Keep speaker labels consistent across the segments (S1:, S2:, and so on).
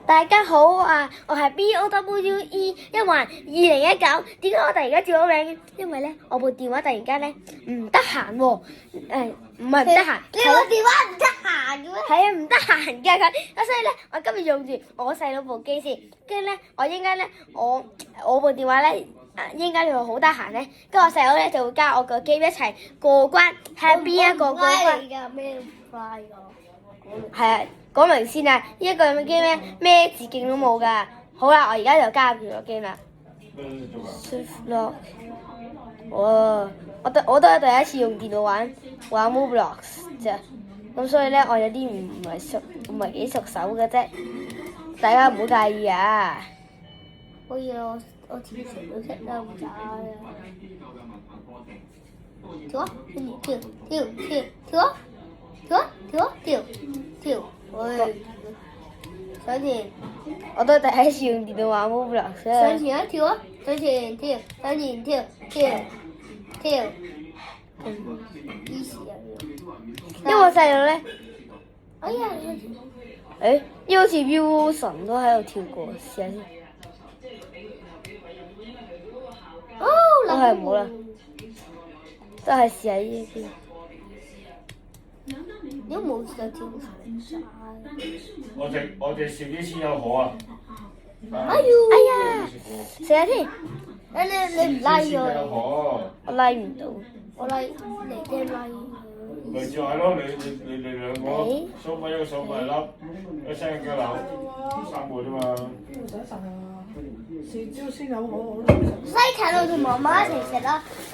S1: 大家好啊！我係 BOWE12019。點解我突然間叫咗名？因為咧，我部電話突然間咧唔得閒喎。唔係唔得閒。
S2: 你部電話唔得閒嘅咩？
S1: 係啊，唔得閒㗎佢。咁所以咧，我今日用住我細佬部機先。跟住咧，我應該咧，我部電話咧，應該就好得閒咧。跟住我細佬咧就會加我個機一齊過關，睇下邊一個過關。
S2: 咩快㗎？
S1: 係啊，講明先啊！呢一個咁嘅機咩字鏡都冇㗎。好啦，我而家就加入咗機啦。我都係第一次用電腦玩 Roblox 啫，咁所以咧我有啲唔係幾熟手嘅啫，大家唔好介意啊。
S2: 好似我之前都識得咁渣嘅。跳啊！跟住跳，喂！上前，
S1: 我都係第一次用電腦玩 Roblox
S2: 上前啊跳啊！上前跳，easy 啊！
S1: 因為我細佬咧，
S2: 哎呀！
S1: 呢好似 Wilson 都喺度跳過，試下先。
S2: 哦，
S1: 都係冇啦，都係試下呢邊。
S2: 你都冇試過跳晒。
S3: 我哋食啲先有河啊！
S2: 哎呀！
S1: 試下先。
S2: 你唔拉
S3: 先有
S2: 我？
S3: 河，
S1: 我拉唔到。
S2: 我拉你驚拉。
S3: 咪就係咯，你兩個數米一個數米粒，一聲一腳樓，3個啫嘛。
S4: 邊個洗曬啊？豉椒先有我
S2: 西芹我同媽媽一齊食啦。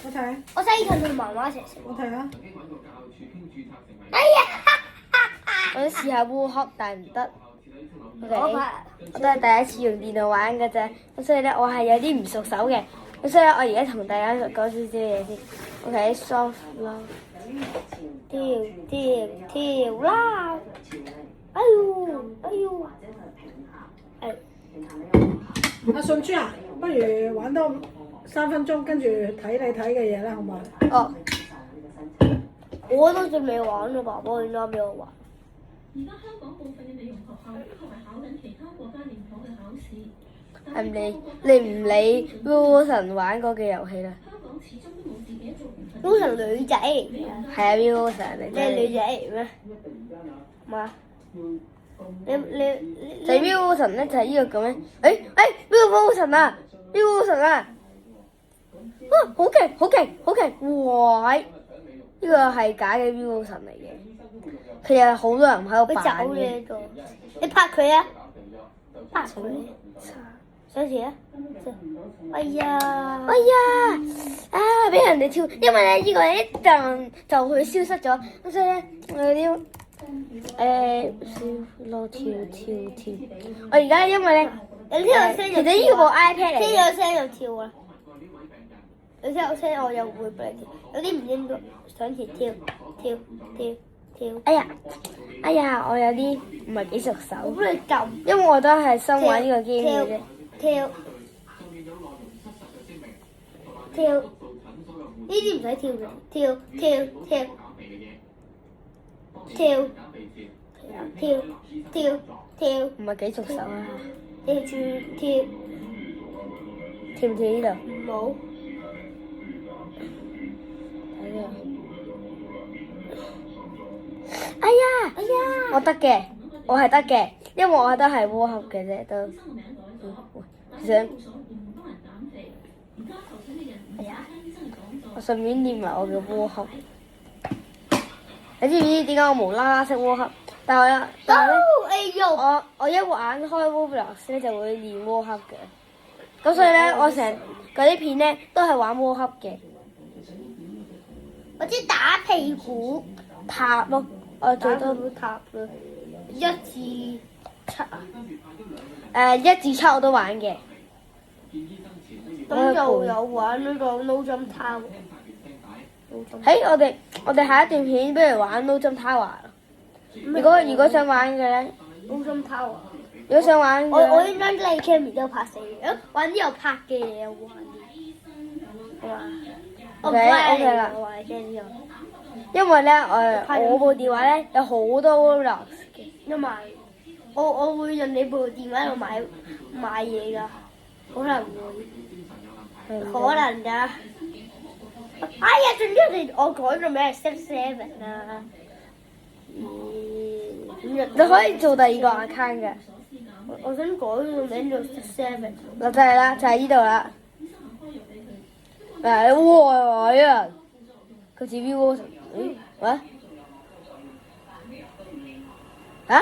S4: 我睇，
S2: 我西芹同媽媽一齊食。
S4: 我睇下。
S2: 哎呀！
S1: 我想試下烏殼，但係唔得。
S2: 我
S1: OK，
S2: 怕。
S1: 我都係第一次用電腦玩嘅啫，咁所以咧我係有啲唔熟手嘅，咁所以我而家同大家講少少嘢先。OK，soft lock，跳啦！哎呦！
S4: 阿信珠啊，不如玩多3分鐘，跟住睇你睇嘅嘢啦，好唔好？
S1: 哦，
S2: 我都仲未玩呢，爸爸應該俾我玩。
S5: 而家香港部分嘅美容學校都係考緊其他國家認可嘅考試。
S1: 係唔理你唔理 Wilson 玩嗰個遊戲啦？
S5: 香港始終都冇自己一座緣分。
S2: 通常女仔嚟嘅，
S1: 係啊 ，Wilson 嚟
S2: 你係女
S1: 嘅。
S2: 仔嚟咩？嘛？你
S1: 就 Wilson 咧，就係呢個咁樣。Wilson 啊，Wilson 啊，好勁！哇！呢個係假嘅 Wilson 嚟嘅，佢有好多人喺度
S2: 佢
S1: 扮
S2: 走
S1: 嘅。
S2: 你度，你拍佢啊！拍佢，上前啊！哎呀！
S1: 俾人哋跳，因為咧呢個一陣就會消失咗，咁所以咧我有啲跳。我而家因為咧，
S2: 你聽到聲就
S1: 其實呢個部 iPad 嚟
S2: 聽
S1: 嘅。
S2: 到聲就跳啦。你聽到聲我又會俾你跳，有啲唔應該上前跳。
S1: 哎呀，我有啲唔係幾熟
S2: 我
S1: 手，
S2: 幫你撳。
S1: 因為我都係新玩呢個 game 嘅啫。
S2: 跳，呢啲唔使跳嘅，跳，
S1: 唔係幾熟手啊！
S2: 跳住跳，
S1: 跳唔跳呢度？
S2: 冇，
S1: 睇啊！哎呀！我得嘅，我係得嘅，因為我都係烏合嘅啫，都想。哎呀！我順便練埋我嘅烏合。你知唔知點解我無啦啦識烏合？但係咧，
S2: 哎呦！
S1: 我一玩開 Roblox 咧就會練烏合嘅。咁所以咧，我成嗰啲片咧都係玩烏合嘅。
S2: 我知打屁股，
S1: 塔咯，我最多
S2: 塔啦，1至7啊，
S1: 1至7我都玩嘅。
S2: 咁就有玩呢個 No Jump Tower。
S1: 我哋下一段片不如玩 No Jump Tower。如果想玩嘅咧，
S2: No Jump Tower。
S1: 如果想玩
S2: 我
S1: 嘅，
S2: 應該 like cam 都拍死嘅，玩啲有拍嘅嘢有玩啲，係嘛？我唔
S1: OK
S2: 拉你，
S1: 啦
S2: 我玩 game 之後。
S1: 因為咧我部電話咧有好多 Roblox 嘅。
S2: 因為我會用你部電話度買嘢㗎，可能會，可能㗎。哎呀，仲要我改個名係 Seven 啊。
S1: 你可以做第二個 account 嘅。
S2: 我想改個名做 Seven。
S1: 嗱就係啦，就係呢度啦。嗱，哇呀！佢似 vivo 神，喂？啊？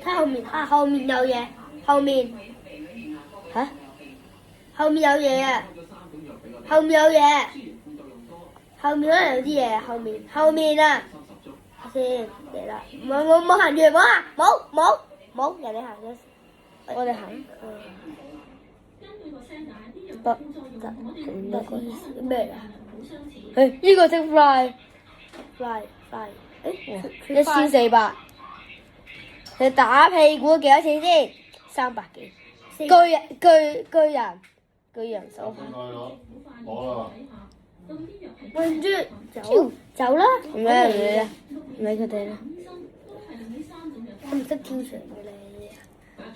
S2: 睇後面啊，後面有嘢，後面
S1: 嚇？
S2: 後面有嘢啊！後面有嘢，後面可能有啲嘢，後面啊！先嚟啦，冇行住，冇啊，冇，人哋行咗，
S1: 我哋行。得得
S2: 咩啊？
S1: 誒，呢個識 fly，
S2: fly，1400。
S1: 你打屁股幾多錢先？300幾。巨人手牌。
S3: 攞啦。
S2: 跟住走啦！
S1: 唔理啊，唔理佢哋啦。
S2: 我唔識跳牆嘅你，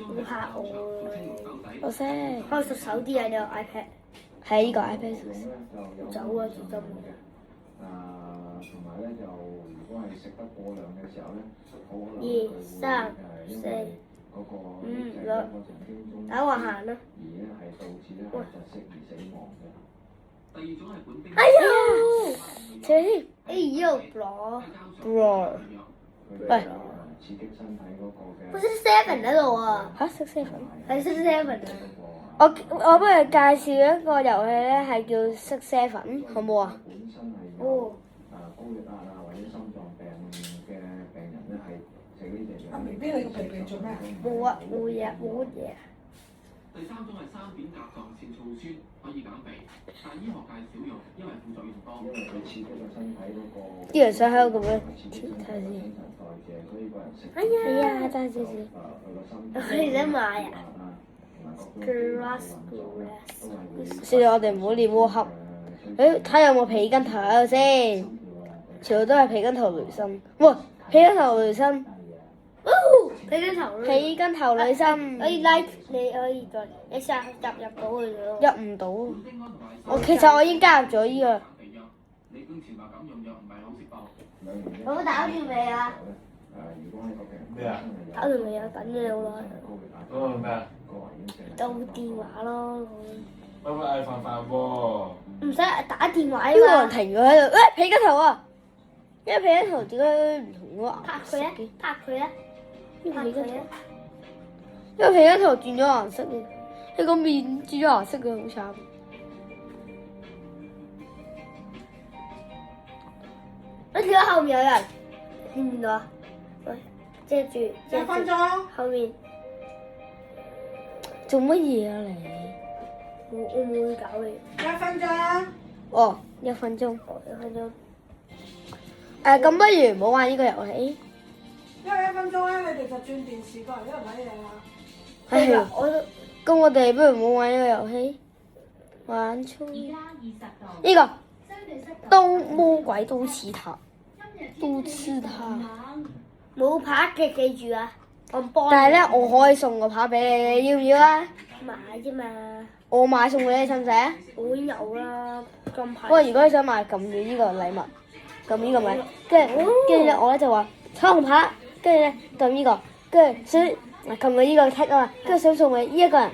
S2: 好嚇我喎！
S1: 我識。
S2: 可以熟手啲啊！你有 iPad。
S1: 係呢個 iPad
S2: 走啊！小心。
S6: 同埋咧就如果係食得過量嘅時候咧，好可能
S2: 2、3、4、
S6: 嗰個
S2: 5、6，打橫行啦。
S6: 而咧係導致咧係窒息而死亡嘅。第二種係本地。
S2: 哎呀！
S1: 切
S2: 哎呦，bro！
S1: ，bro，喂，
S6: 刺激身體嗰個嘅。
S2: 不是 Seven 喺度啊，
S1: 嚇識 7？
S2: 係識 Seven 啊！
S1: 我幫你介紹一個遊戲咧，係叫識 7，好冇啊？
S6: 本身係
S2: 哦。
S6: 高血壓啊或者心臟病嘅病人咧係食呢隻藥。
S4: 阿明邊你個鼻做咩啊？
S2: 冇啊，冇嘢，冇乜嘢。
S7: 第三種係三碘甲狀腺醋酸，可以減肥，但醫學界少用，因為副作用多。
S6: 因為佢刺激個身體嗰個。
S1: 啲人想喺度咁樣睇下先。
S6: 哎呀，
S1: 爭少少。
S2: 你想買啊
S1: 算啦，我哋唔好練魔盒。誒，睇下有冇皮筋頭喺度先。全部都係皮筋頭雷身。哇！皮筋頭雷身。
S2: 皮筋頭。
S1: 皮筋頭雷身。
S2: 可以 like，你可以再一下入到去咗。
S1: 入唔到。其實我已經加入咗呢個。
S7: 你工前話咁用藥唔係好食
S2: 我打完未啊？
S3: 咩啊？
S2: 打完未啊？等咗你好耐。
S3: 嗰個咩啊？
S2: 到電話咯。
S3: 喂，嗌飯飯喎。
S2: 唔使打電話啊
S1: 呢個人
S2: 嘛。
S1: 停咗喺度，誒皮筋頭啊！因為皮筋頭點解唔同嘅
S2: 拍佢啊！拍佢啊！拍佢啊！
S1: 因為皮筋頭轉咗顏色嘅，你個面轉咗顏色嘅，好慘。
S2: 我見到後面有人，見唔見到啊？喂，遮住。
S4: 1分鐘。
S2: 後面。
S1: 做乜嘢啊你？
S2: 我唔會搞你。
S4: 1分鐘。
S1: 哦，1分鐘。
S2: 哦，1分鐘。
S1: 咁不如唔好玩呢個遊戲。
S4: 因為1分鐘咧，你哋就轉電視過嚟呢度睇嘢啦。
S2: 係啊，
S1: 咁我哋不如唔好玩呢個遊戲，玩粗。呢個都魔鬼都似他，都似他。
S2: 冇拍嘅，記住啊！我幫。
S1: 但係咧，我可以送個牌俾你，你要唔要啊？
S2: 買啫嘛。
S1: 我買送俾你，使唔使啊？
S2: 我已經有啦，金牌。
S1: 不過如果你想買撳住呢個禮物，撳呢個咪，跟住咧我咧就話彩虹牌，跟住咧撳呢個，跟住想撳佢呢個 tick 啊嘛，跟住想送俾呢一個人，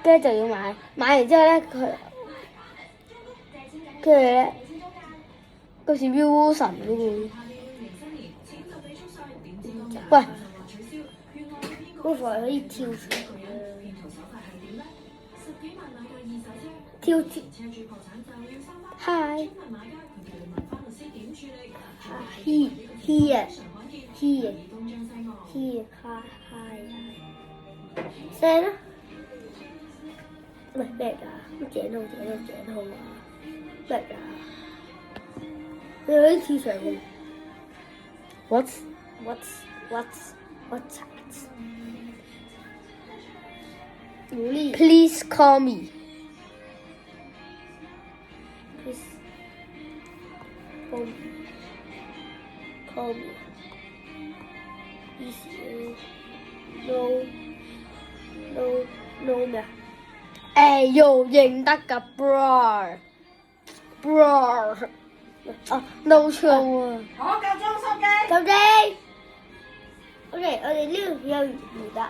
S1: 跟住就要買，買完之後咧佢，跟住咧好似 vivo 神嗰個。喂，
S2: 嗰個可以跳船跳跳。
S1: Hi。
S2: He 啊 ，He，聲啦。喂，咩㗎？井號啊！咩㗎？你可以跳上去。
S1: What？
S2: 努力。
S1: Please call me。
S2: Call me。no 咩啊？
S1: 哎呦，認得㗎 bro，啊，no 錯喎。
S4: 好，夠鐘收機。
S2: 收機。OK，我哋呢度有魚得。